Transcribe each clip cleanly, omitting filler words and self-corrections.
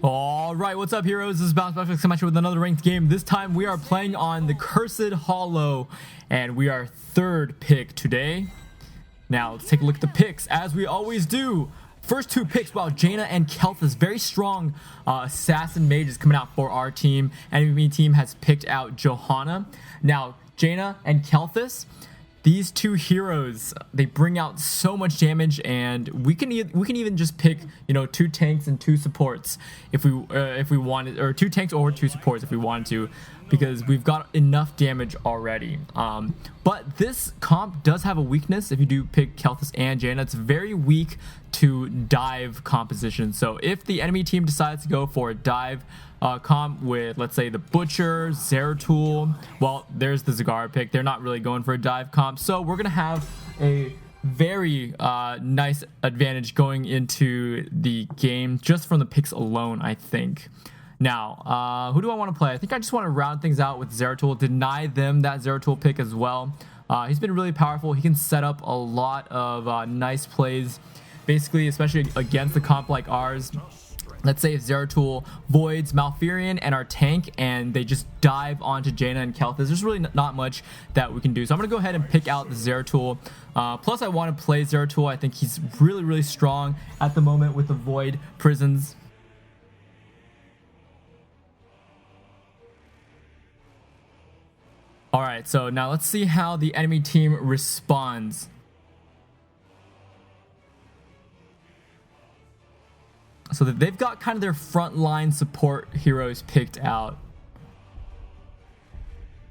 All right, what's up, heroes? This is BalncdBrkfst coming at you with another ranked game. This time we are playing on the Cursed Hollow, and we are third pick today. Now let's take a look at the picks, as we always do. First two picks, wow, Jaina and Kelthus, very strong assassin mages coming out for our team. Enemy team has picked out Johanna. Now Jaina and Kelthus, these two heroes, they bring out so much damage, and we can even just pick, you know, two tanks and two supports if we wanted, or two tanks or two supports if we wanted to, because we've got enough damage already. But this comp does have a weakness. If you do pick Kelthus and Jaina, it's very weak to dive composition. So if the enemy team decides to go for a dive comp with, let's say, the Butcher, Zeratul, well, there's the Zagara pick. They're not really going for a dive comp, so we're gonna have a very nice advantage going into the game just from the picks alone, I think. Now, who do I want to play? I think I just want to round things out with Zeratul, deny them that Zeratul pick as well. He's been really powerful. He can set up a lot of nice plays, basically, especially against the comp like ours. Let's say if Zeratul voids Malfurion and our tank, and they just dive onto Jaina and Kelthus, there's really not much that we can do. So I'm going to go ahead and pick out the Zeratul. Plus, I want to play Zeratul. I think he's really, really strong at the moment with the void prisons. Alright, so now let's see how the enemy team responds. So that they've got kind of their frontline support heroes picked out.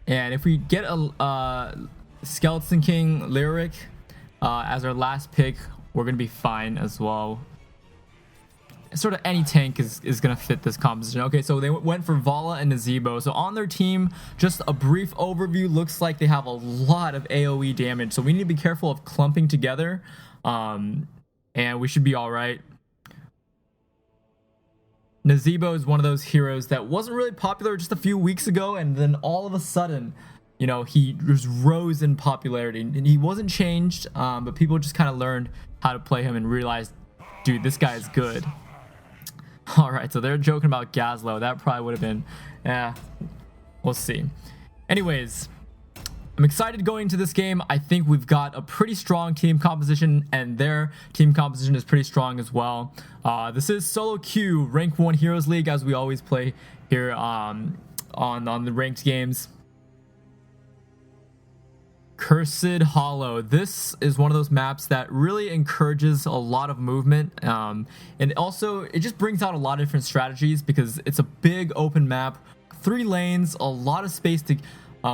And if we get a Skeleton King Lyric as our last pick, we're going to be fine as well. Sort of any tank is going to fit this composition. Okay, so they went for Vala and Nazebo. So on their team, just a brief overview, looks like they have a lot of AoE damage. So we need to be careful of clumping together. And we should be all right. Nazebo is one of those heroes that wasn't really popular just a few weeks ago, and then all of a sudden, you know, he just rose in popularity. And he wasn't changed, but people just kind of learned how to play him and realized, dude, this guy is good. Alright, so they're joking about Gazlowe. That probably would have been, we'll see. Anyways, I'm excited going into this game. I think we've got a pretty strong team composition, and their team composition is pretty strong as well. This is Solo Queue, Rank 1 Heroes League, as we always play here on the ranked games. Cursed Hollow. This is one of those maps that really encourages a lot of movement, and also it just brings out a lot of different strategies because it's a big open map, 3 lanes, a lot of space to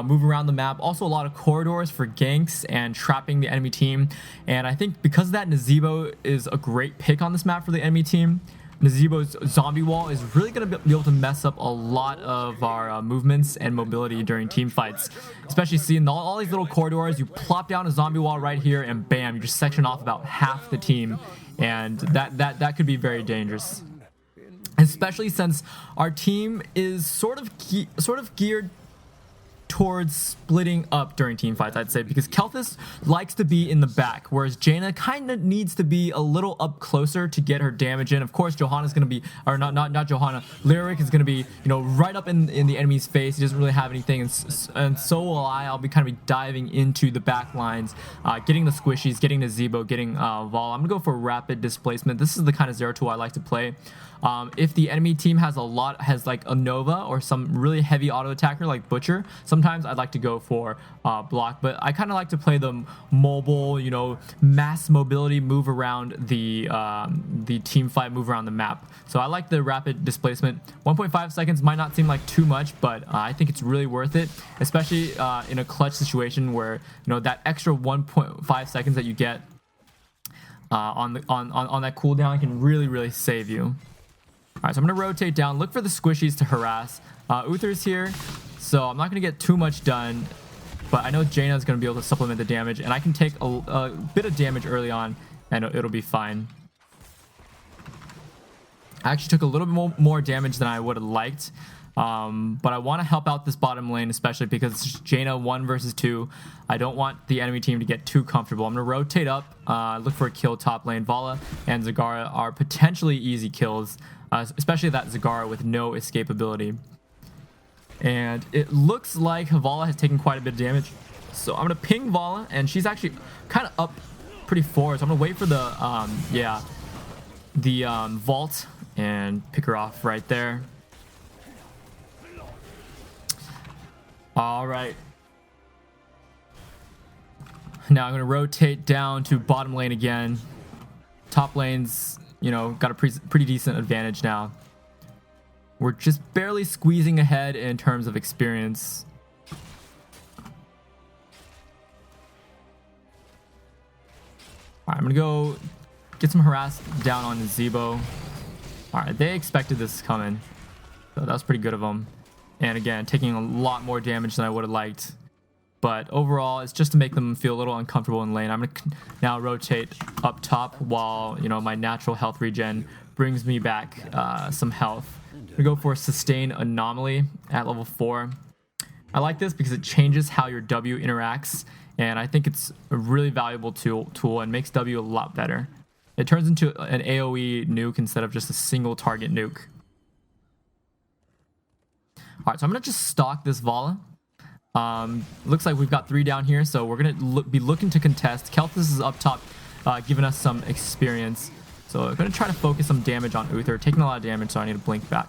move around the map, also a lot of corridors for ganks and trapping the enemy team. And I think because of that, Nazebo is a great pick on this map for the enemy team. Nazebo's zombie wall is really going to be able to mess up a lot of our movements and mobility during team fights, especially seeing all these little corridors. You plop down a zombie wall right here, and bam, you just section off about half the team, and that could be very dangerous, especially since our team is sort of geared towards splitting up during team fights, I'd say, because Kelthus likes to be in the back, whereas Jaina kind of needs to be a little up closer to get her damage in. Of course, Johanna's going to be, or not Johanna, Lyric is going to be, you know, right up in the enemy's face. He doesn't really have anything, and so will I. I'll be kind of diving into the back lines, getting the squishies, getting the Zebo, getting Vala. I'm going to go for rapid displacement. This is the kind of Zeratul I like to play. If the enemy team has like a Nova or some really heavy auto attacker like Butcher, sometimes I'd like to go for block, but I kind of like to play the mobile, you know, mass mobility, move around the team fight, move around the map. So I like the rapid displacement. 1.5 seconds might not seem like too much, but I think it's really worth it, especially in a clutch situation where, you know, that extra 1.5 seconds that you get on that cooldown can really save you. Alright, so I'm going to rotate down, look for the squishies to harass. Uther's here, so I'm not going to get too much done, but I know Jaina is going to be able to supplement the damage, and I can take a bit of damage early on, and it'll be fine. I actually took a little bit more damage than I would have liked, But I want to help out this bottom lane, especially because it's Jaina 1 versus 2. I don't want the enemy team to get too comfortable. I'm going to rotate up, look for a kill top lane. Vala and Zagara are potentially easy kills, especially that Zagara with no escape ability. And it looks like Vala has taken quite a bit of damage. So I'm going to ping Vala, and she's actually kind of up pretty forward. So I'm going to wait for the, vault and pick her off right there. All right. Now I'm going to rotate down to bottom lane again. Top lane's, got a pretty decent advantage now. We're just barely squeezing ahead in terms of experience. All right, I'm going to go get some harass down on Zebo. All right, they expected this coming. So that was pretty good of them. And again, taking a lot more damage than I would have liked. But overall, it's just to make them feel a little uncomfortable in lane. I'm going to now rotate up top while, my natural health regen brings me back some health. I'm going to go for a Sustain Anomaly at level 4. I like this because it changes how your W interacts. And I think it's a really valuable tool and makes W a lot better. It turns into an AoE nuke instead of just a single target nuke. All right, so I'm going to just stalk this Vala. Looks like we've got 3 down here, so we're going to be looking to contest. Kelthus is up top, giving us some experience. So I'm going to try to focus some damage on Uther. Taking a lot of damage, so I need to blink back.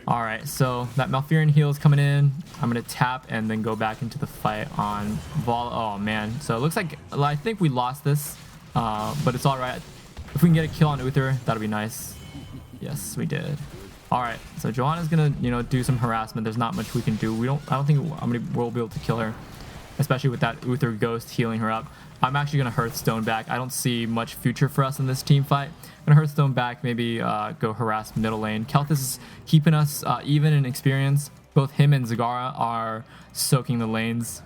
All right, so that Malfurion heal is coming in. I'm going to tap and then go back into the fight on Vala. Oh, man. So it looks like I think we lost this, but it's all right. If we can get a kill on Uther, that'll be nice. Yes, we did. All right, so Johanna's gonna, do some harassment. There's not much we can do. I don't think we'll be able to kill her, especially with that Uther ghost healing her up. I'm actually gonna Hearthstone back. I don't see much future for us in this team fight. I'm gonna Hearthstone back, maybe go harass middle lane. Kelthus is keeping us even in experience. Both him and Zagara are soaking the lanes.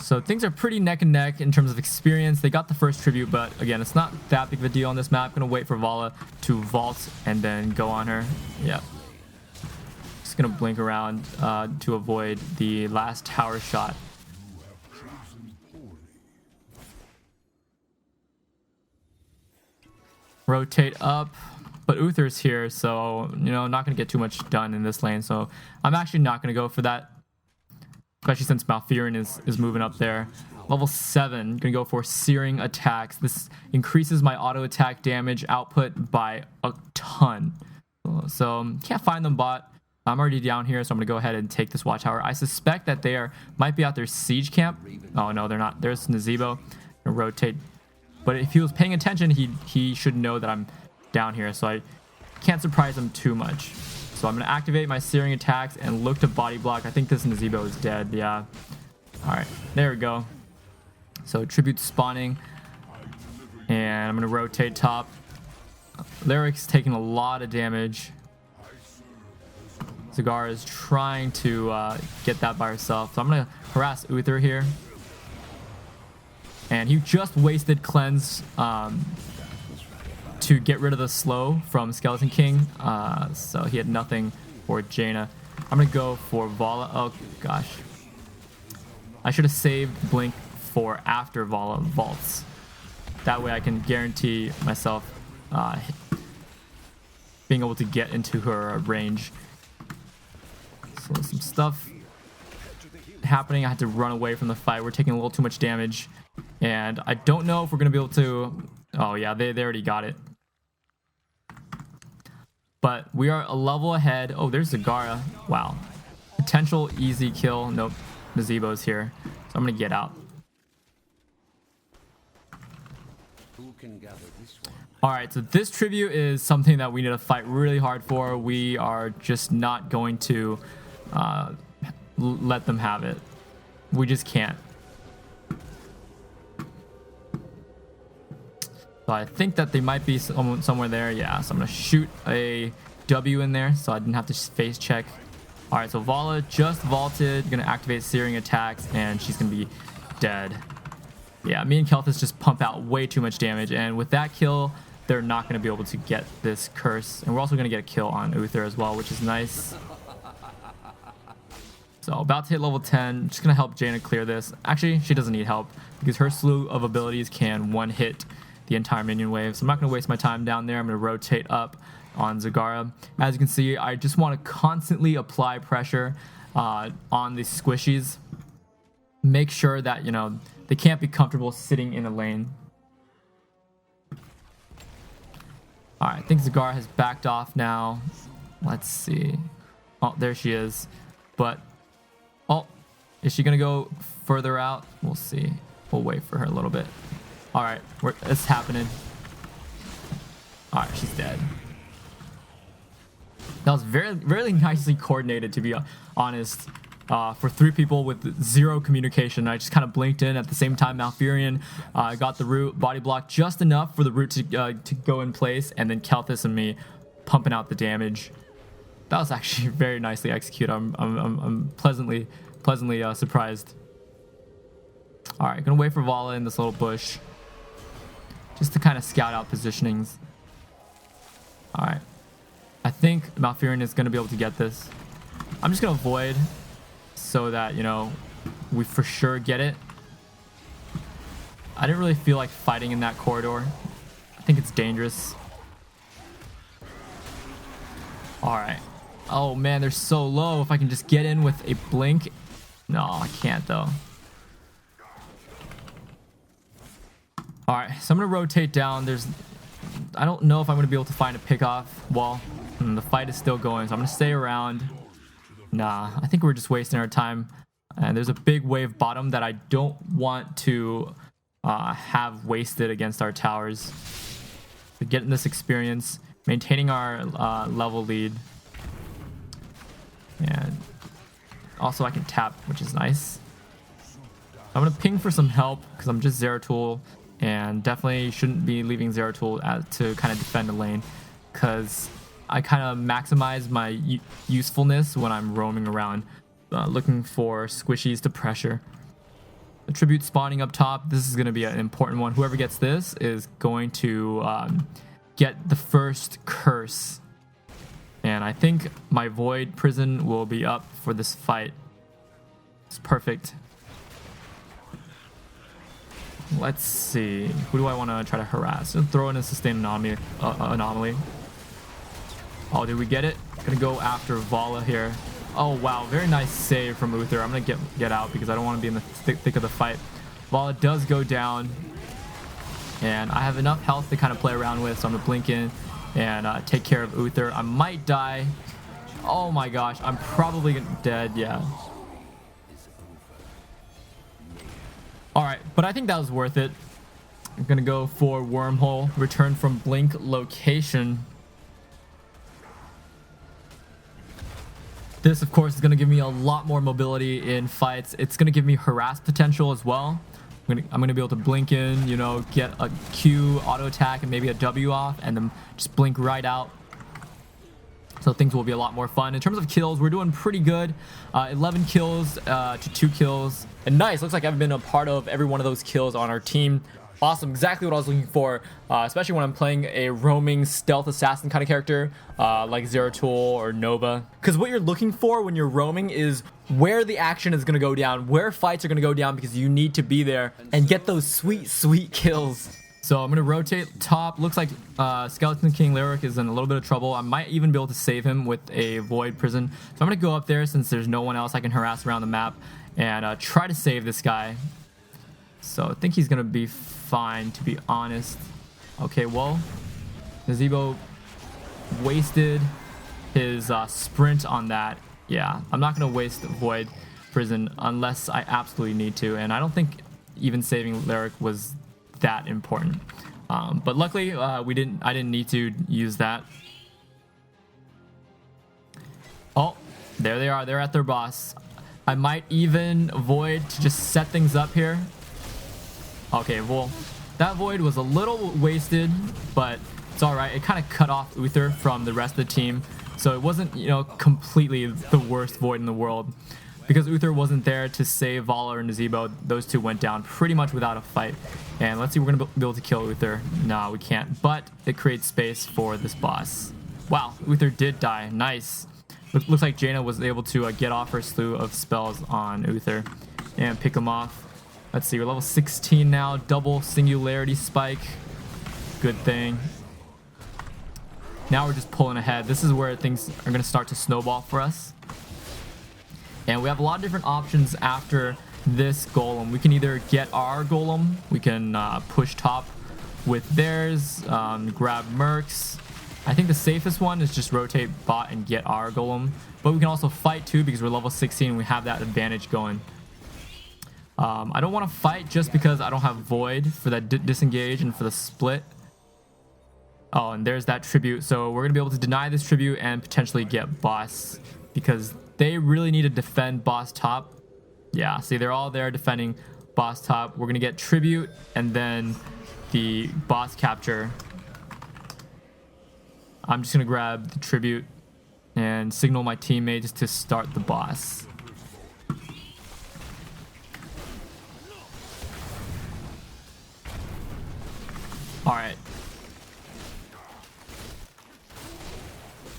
So things are pretty neck and neck in terms of experience. They got the first tribute, but again, it's not that big of a deal on this map. Gonna wait for Vala to vault and then go on her. Yep. Just gonna blink around to avoid the last tower shot. Rotate up, but Uther's here, so not gonna get too much done in this lane. So I'm actually not gonna go for that. Especially since Malfurion is moving up there. Level 7, gonna go for Searing Attacks. This increases my auto attack damage output by a ton. So can't find them bot. I'm already down here, so I'm gonna go ahead and take this watchtower. I suspect that they might be out their siege camp. Oh no, they're not. There's Nazebo. Gonna rotate. But if he was paying attention, he should know that I'm down here, so I can't surprise him too much. So I'm going to activate my Searing Attacks and look to body block. I think this Nazebo is dead. Yeah. All right. There we go. So tribute spawning. And I'm going to rotate top. Lyric's taking a lot of damage. Zagara is trying to get that by herself. So I'm going to harass Uther here. And he just wasted Cleanse to get rid of the slow from Skeleton King, so he had nothing for Jaina. I'm gonna go for Vala. Oh gosh, I should have saved Blink for after Vala vaults. That way I can guarantee myself being able to get into her range. So some stuff happening. I had to run away from the fight. We're taking a little too much damage, and I don't know if we're gonna be able to. Oh yeah, they already got it. But we are a level ahead. Oh, there's Zagara. Wow. Potential easy kill. Nope. Nazebo's here. So I'm going to get out. All right, so this tribute is something that we need to fight really hard for. We are just not going to let them have it. We just can't. So I think that they might be somewhere there. Yeah, so I'm going to shoot a W in there so I didn't have to face check. All right, so Vala just vaulted. Going to activate Searing Attacks, and she's going to be dead. Yeah, me and Kelthus just pump out way too much damage, and with that kill, they're not going to be able to get this curse. And we're also going to get a kill on Uther as well, which is nice. So about to hit level 10. Just going to help Jaina clear this. Actually, she doesn't need help because her slew of abilities can one-hit the entire minion wave. So I'm not going to waste my time down there. I'm going to rotate up on Zagara. As you can see, I just want to constantly apply pressure on these squishies. Make sure that, you know, they can't be comfortable sitting in a lane. Alright, I think Zagara has backed off now. Let's see. Oh, there she is. But, oh, is she going to go further out? We'll see. We'll wait for her a little bit. Alright, it's happening. Alright, she's dead. That was very nicely coordinated, to be honest. For 3 people with 0 communication. I just kind of blinked in at the same time. Malfurion got the root, body block just enough for the root to go in place, and then Kelthus and me pumping out the damage. That was actually very nicely executed. I'm pleasantly surprised. All right, gonna wait for Vala in this little bush, just to kind of scout out positionings. All right, I think Malfurion is gonna be able to get this. I'm just gonna avoid, so that, you know, we for sure get it. I didn't really feel like fighting in that corridor. I think it's dangerous. All right. Oh man, they're so low. If I can just get in with a blink. No, I can't though. All right, so I'm gonna rotate down. I don't know if I'm gonna be able to find a pickoff wall. The fight is still going, so I'm gonna stay around. Nah, I think we're just wasting our time. And there's a big wave bottom that I don't want to have wasted against our towers. So getting this experience, maintaining our level lead. And also I can tap, which is nice. I'm going to ping for some help because I'm just Zeratul. And definitely shouldn't be leaving Zeratul to kind of defend the lane. Because I kind of maximize my usefulness when I'm roaming around looking for squishies to pressure. The tribute spawning up top. This is going to be an important one. Whoever gets this is going to get the first curse. And I think my void prison will be up for this fight. It's perfect. Let's see. Who do I want to try to harass? Throw in a sustained anomaly. Oh, did we get it? Gonna go after Vala here. Oh wow, very nice save from Uther. I'm gonna get out because I don't want to be in the thick of the fight. Vala does go down, and I have enough health to kind of play around with, so I'm gonna blink in and take care of Uther. I might die. Oh my gosh, I'm probably dead. Yeah. All right, but I think that was worth it. I'm gonna go for Wormhole, return from Blink location. This, of course, is going to give me a lot more mobility in fights. It's going to give me harass potential as well. I'm going to be able to blink in, you know, get a Q auto attack and maybe a W off, and then just blink right out. So things will be a lot more fun. In terms of kills, we're doing pretty good. 11 kills to 2 kills. And nice. Looks like I've been a part of every one of those kills on our team. Awesome, exactly what I was looking for, especially when I'm playing a roaming stealth assassin kind of character like Zeratul or Nova. Because what you're looking for when you're roaming is where the action is going to go down, where fights are going to go down, because you need to be there and get those sweet kills. So I'm going to rotate top. Looks like Skeleton King Lyric is in a little bit of trouble. I might even be able to save him with a Void Prison. So I'm going to go up there since there's no one else I can harass around the map and try to save this guy. So I think he's going to be fine, to be honest. Okay, well, Nazebo wasted his sprint on that. Yeah, I'm not going to waste Void Prison unless I absolutely need to. And I don't think even saving Lyric was that important. But luckily, I didn't need to use that. Oh, there they are. They're at their boss. I might even Void to just set things up here. Okay, well, that Void was a little wasted, but it's all right. It kind of cut off Uther from the rest of the team, so it wasn't, you know, completely the worst Void in the world. because Uther wasn't there to save Vala or Nazebo, those two went down pretty much without a fight. And let's see, we're gonna be able to kill Uther. No, we can't, but it creates space for this boss. Wow, Uther did die. Nice. Looks like Jaina was able to get off her slew of spells on Uther and pick him off. Let's see, we're level 16 now. Double singularity spike. Good thing. Now we're just pulling ahead. This is where things are going to start to snowball for us. And we have a lot of different options after this golem. We can either get our golem. We can push top with theirs. Grab mercs. I think the safest one is just rotate bot and get our golem. But we can also fight too because we're level 16 and we have that advantage going. I don't want to fight just because I don't have void for that disengage and for the split. Oh, and there's that tribute. So we're going to be able to deny this tribute and potentially get boss because they really need to defend boss top. Yeah, see, they're all there defending boss top. We're going to get tribute and then the boss capture. I'm just going to grab the tribute and signal my teammates to start the boss. All right.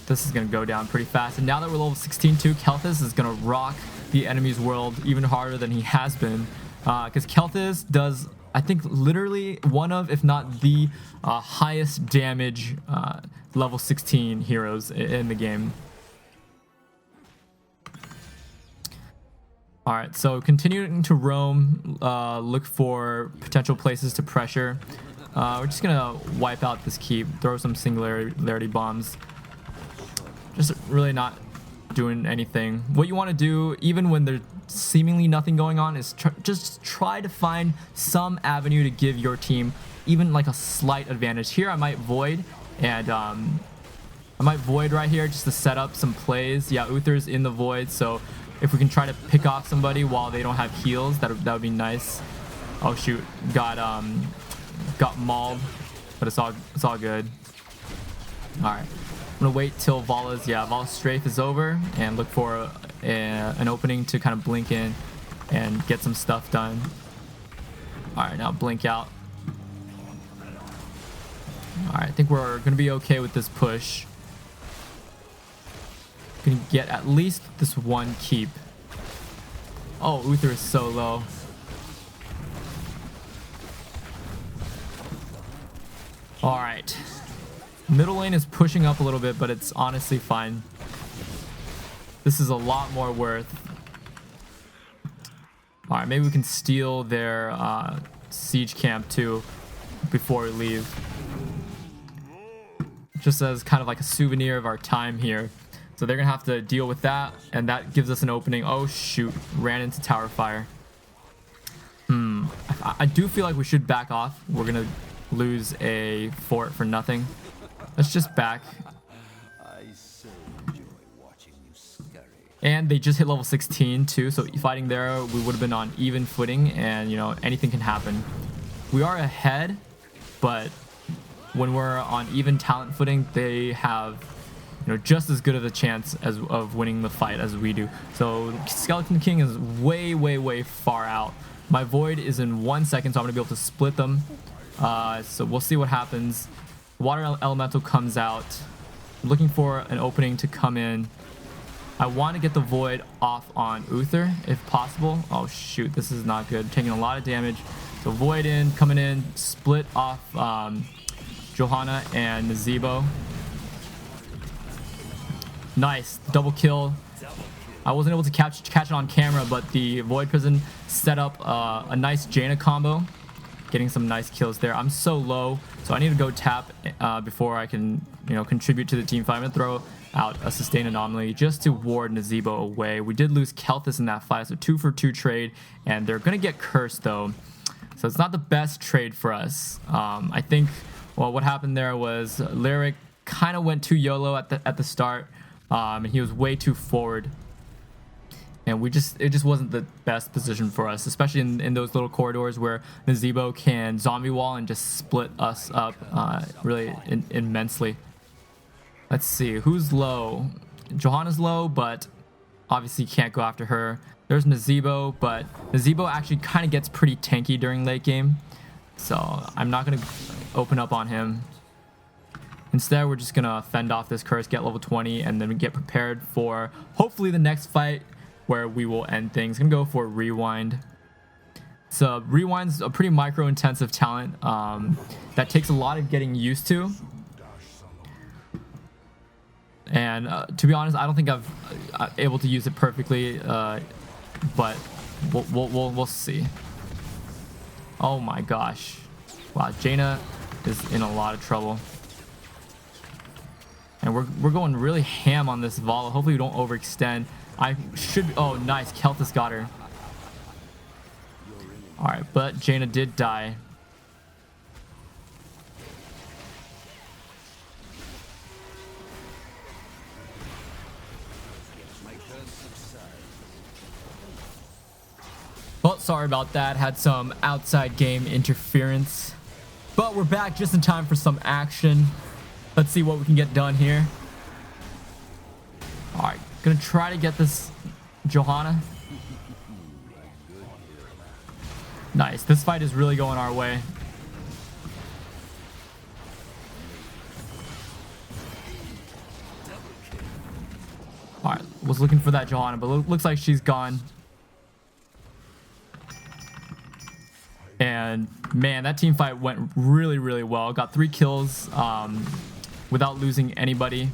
This is going to go down pretty fast. And now that we're level 16 too, Kel'Thuz is going to rock the enemy's world even harder than he has been. Because Kel'Thuz does, I think, literally one of, if not the highest damage level 16 heroes in the game. Alright, so continuing to roam, look for potential places to pressure. We're just going to wipe out this keep, throw some singularity bombs. Just really not doing anything. What you want to do, even when there's seemingly nothing going on, is just try to find some avenue to give your team even like a slight advantage. Here I might void, and I might void right here just to set up some plays. Yeah, Uther's in the void, so if we can try to pick off somebody while they don't have heals, that would be nice. Oh shoot, got mauled, but it's all good. All right. I'm gonna wait till Vala's strafe is over and look for an opening to kind of blink in and get some stuff done. All right, now blink out. All right, I think we're gonna be okay with this push. Gonna get at least this one keep. Oh, Uther is so low. All right. Middle lane is pushing up a little bit, but it's honestly fine. This is a lot more worth. All right, maybe we can steal their siege camp too before we leave. Just as kind of like a souvenir of our time here. So they're gonna have to deal with that, and that gives us an opening. Oh shoot, ran into tower fire. I do feel like we should back off. We're gonna lose a fort for nothing. Let's just back. And they just hit level 16 too, so fighting there we would have been on even footing, and you know, anything can happen. We are ahead, but when we're on even talent footing, they have, you know, just as good of a chance of winning the fight as we do. So Skeleton King is way far out. My void is in 1 second, so I'm gonna be able to split them. So we'll see what happens. Water Elemental comes out. I'm looking for an opening to come in. I want to get the void off on Uther if possible. Oh shoot, this is not good. Taking a lot of damage. So void in, coming in, split off Johanna and Nazebo. Nice, double kill. I wasn't able to catch it on camera, but the Void Prison set up a nice Jaina combo. Getting some nice kills there. I'm so low, so I need to go tap before I can, you know, contribute to the team fight. I'm gonna throw out a Sustain Anomaly just to ward Nazebo away. We did lose Kel'Thuz in that fight, so 2 for 2 trade, and they're gonna get cursed though. So it's not the best trade for us. I think, well, what happened there was Lyric kind of went too YOLO at the start, and he was way too forward. And it just wasn't the best position for us, especially in those little corridors where Nazebo can zombie wall and just split us up really immensely. Let's see, who's low? Johanna's low, but Obviously can't go after her. There's Nazebo, but Nazebo actually kind of gets pretty tanky during late game. So I'm not going to open up on him. Instead, we're just going to fend off this curse, get level 20, and then get prepared for hopefully the next fight where we will end things. Going to go for Rewind. So Rewind's a pretty micro-intensive talent that takes a lot of getting used to. And to be honest, I don't think I've able to use it perfectly, but we'll see. Oh my gosh. Wow, Jaina is in a lot of trouble. And we're going really ham on this Vala. Hopefully we don't overextend. I should... Oh, nice. Keltis got her. Alright, but Jaina did die. Well, sorry about that. Had some outside game interference. But we're back just in time for some action. Let's see what we can get done here. Alright, gonna try to get this Johanna. Nice. This fight is really going our way. Alright, was looking for that Johanna, but looks like she's gone. And man, that team fight went really well. Got 3 kills without losing anybody.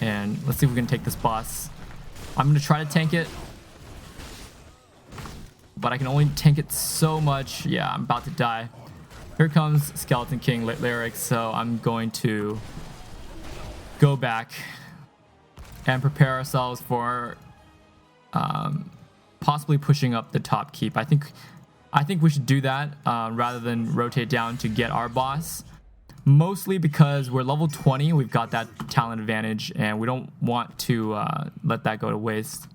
And let's see if we can take this boss. I'm gonna try to tank it, but I can only tank it so much. Yeah, I'm about to die. Here comes Skeleton King Lyric, so I'm going to go back and prepare ourselves for possibly pushing up the top keep. I think we should do that rather than rotate down to get our boss. Mostly because we're level 20, we've got that talent advantage, and we don't want to let that go to waste.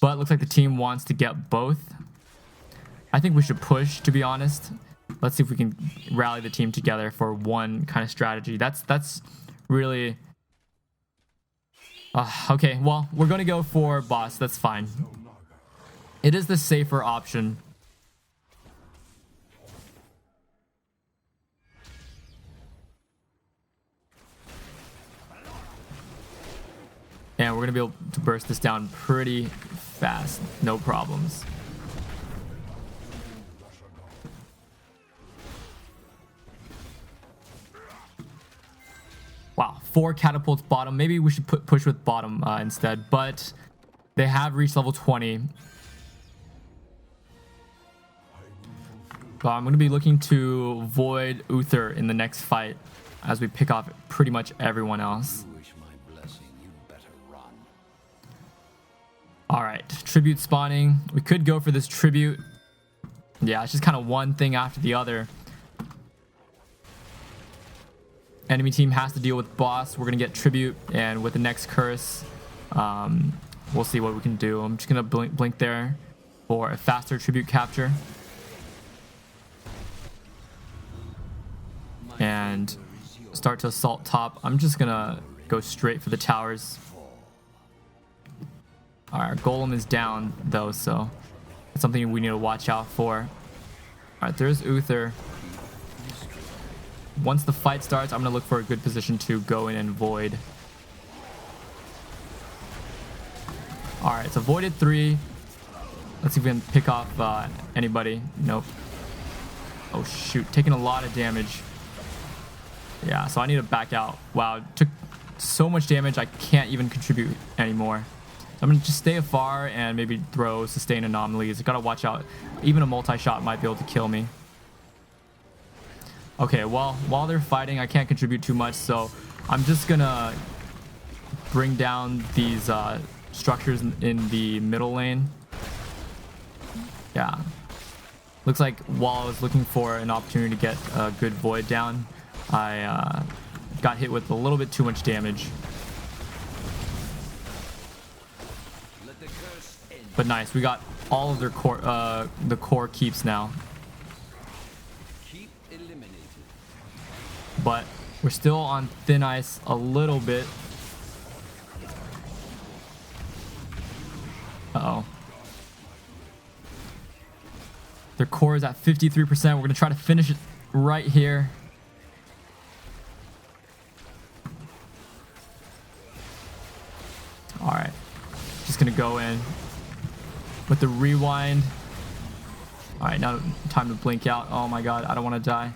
But it looks like the team wants to get both. I think we should push, to be honest. Let's see if we can rally the team together for one kind of strategy. That's really... okay, well, we're going to go for boss. That's fine. It is the safer option. And we're going to be able to burst this down pretty fast. No problems. Wow, 4 catapults bottom. Maybe we should push with bottom instead. But they have reached level 20. I'm going to be looking to void Uther in the next fight as we pick off pretty much everyone else. Alright, tribute spawning. We could go for this tribute. Yeah, it's just kind of one thing after the other. Enemy team has to deal with boss. We're going to get tribute, and with the next curse, we'll see what we can do. I'm just going to blink there for a faster tribute capture. And start to assault top. I'm just going to go straight for the towers. Alright, our golem is down though, so that's something we need to watch out for. Alright, there's Uther. Once the fight starts, I'm going to look for a good position to go in and void. Alright, it's avoided 3. Let's see if we can pick off anybody. Nope. Oh shoot, taking a lot of damage. Yeah, so I need to back out. Wow, took so much damage I can't even contribute anymore. I'm going to just stay afar and maybe throw sustain anomalies. I gotta watch out. Even a multi-shot might be able to kill me. Okay, well, while they're fighting, I can't contribute too much, so I'm just gonna bring down these structures in the middle lane. Yeah. Looks like while I was looking for an opportunity to get a good void down, I got hit with a little bit too much damage. But nice, we got all of their core, the core keeps now. But we're still on thin ice a little bit. Their core is at 53%. We're gonna try to finish it right here. All right, just gonna go in with the rewind. All right, now time to blink out. Oh my god, I don't want to die.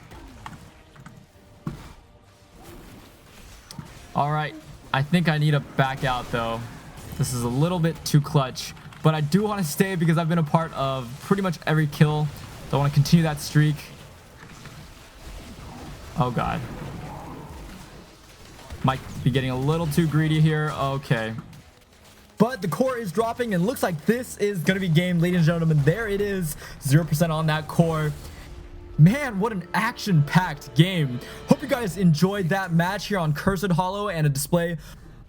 All right, I think I need to back out though. This is a little bit too clutch, but I do want to stay because I've been a part of pretty much every kill. So I want to continue that streak. Oh god, might be getting a little too greedy here. Okay. But the core is dropping and looks like this is going to be game, ladies and gentlemen. There it is, 0% on that core. Man, what an action-packed game. Hope you guys enjoyed that match here on Cursed Hollow and a display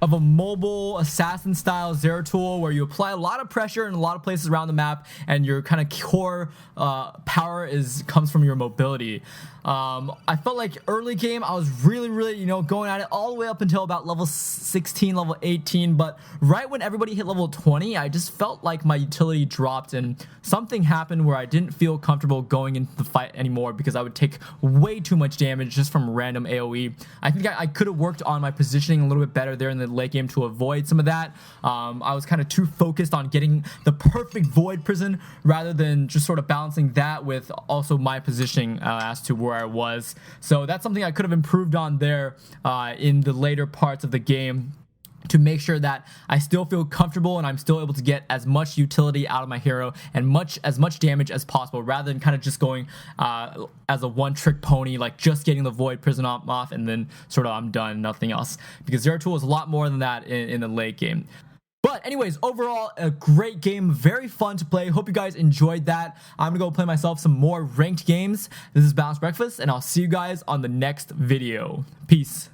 of a mobile assassin style Zeratul where you apply a lot of pressure in a lot of places around the map and your kind of core power comes from your mobility. I felt like early game I was really, you know, going at it all the way up until about level 16, level 18, but right when everybody hit level 20, I just felt like my utility dropped and something happened where I didn't feel comfortable going into the fight anymore because I would take way too much damage just from random AoE. I think I could have worked on my positioning a little bit better there in the late game to avoid some of that. I was kind of too focused on getting the perfect void prison rather than just sort of balancing that with also my positioning as to where I was. So that's something I could have improved on there in the later parts of the game to make sure that I still feel comfortable and I'm still able to get as much utility out of my hero and as much damage as possible rather than kind of just going as a one-trick pony, like just getting the void prison off and then sort of I'm done, nothing else. Because Zeratul is a lot more than that in the late game. But anyways, overall, a great game, very fun to play. Hope you guys enjoyed that. I'm gonna go play myself some more ranked games. This is BalncdBrkfst, and I'll see you guys on the next video. Peace.